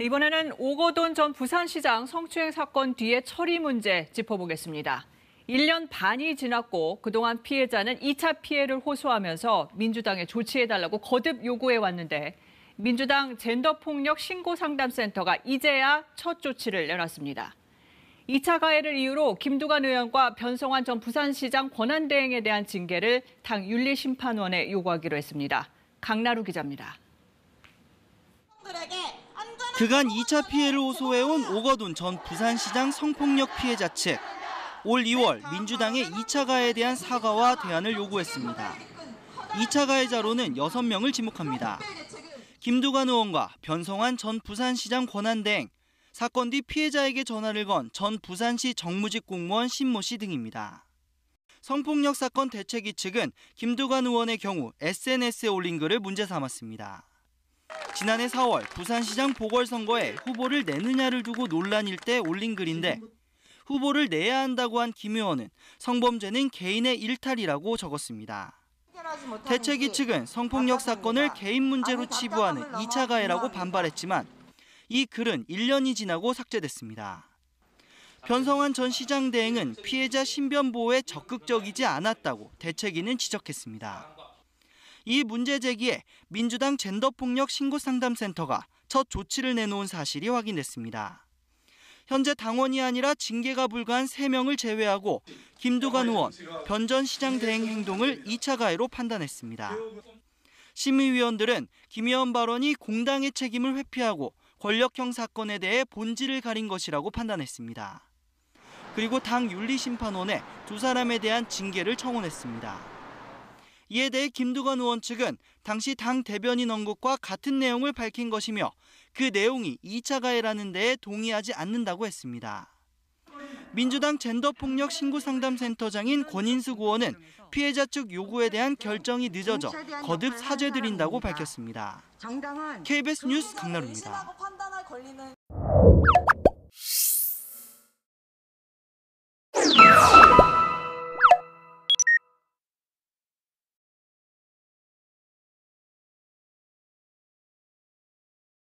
이번에는 오거돈 전 부산시장 성추행 사건 뒤의 처리 문제 짚어보겠습니다. 1년 반이 지났고 그동안 피해자는 2차 피해를 호소하면서 민주당에 조치해달라고 거듭 요구해왔는데 민주당 젠더폭력 신고상담센터가 이제야 첫 조치를 내놨습니다. 2차 가해를 이유로 김두관 의원과 변성환 전 부산시장 권한대행에 대한 징계를 당 윤리심판원에 요구하기로 했습니다. 강나루 기자입니다. 그간 2차 피해를 호소해온 오거돈 전 부산시장 성폭력 피해자 측. 올 2월 민주당의 2차 가해에 대한 사과와 대안을 요구했습니다. 2차 가해자로는 6명을 지목합니다. 김두관 의원과 변성환 전 부산시장 권한대행, 사건 뒤 피해자에게 전화를 건 전 부산시 정무직 공무원 신모 씨 등입니다. 성폭력 사건 대책위 측은 김두관 의원의 경우 SNS에 올린 글을 문제 삼았습니다. 지난해 4월 부산시장 보궐선거에 후보를 내느냐를 두고 논란일 때 올린 글인데 후보를 내야 한다고 한 김 의원은 성범죄는 개인의 일탈이라고 적었습니다. 대책위 측은 성폭력 사건을 개인 문제로 치부하는 2차 가해라고 반발했지만 이 글은 1년이 지나고 삭제됐습니다. 변성환 전 시장 대행은 피해자 신변 보호에 적극적이지 않았다고 대책위는 지적했습니다. 이 문제 제기에 민주당 젠더폭력 신고상담센터가 첫 조치를 내놓은 사실이 확인됐습니다. 현재 당원이 아니라 징계가 불가한 3명을 제외하고 김두관 의원, 변 전 시장 대행 행동을 2차 가해로 판단했습니다. 심의위원들은 김 의원 발언이 공당의 책임을 회피하고 권력형 사건에 대해 본질을 가린 것이라고 판단했습니다. 그리고 당 윤리심판원에 두 사람에 대한 징계를 청원했습니다. 이에 대해 김두관 의원 측은 당시 당 대변인 언급과 같은 내용을 밝힌 것이며 그 내용이 2차 가해라는 데에 동의하지 않는다고 했습니다. 민주당 젠더폭력 신고상담센터장인 권인숙 의원은 피해자 측 요구에 대한 결정이 늦어져 거듭 사죄드린다고 밝혔습니다. KBS 뉴스 강나루입니다.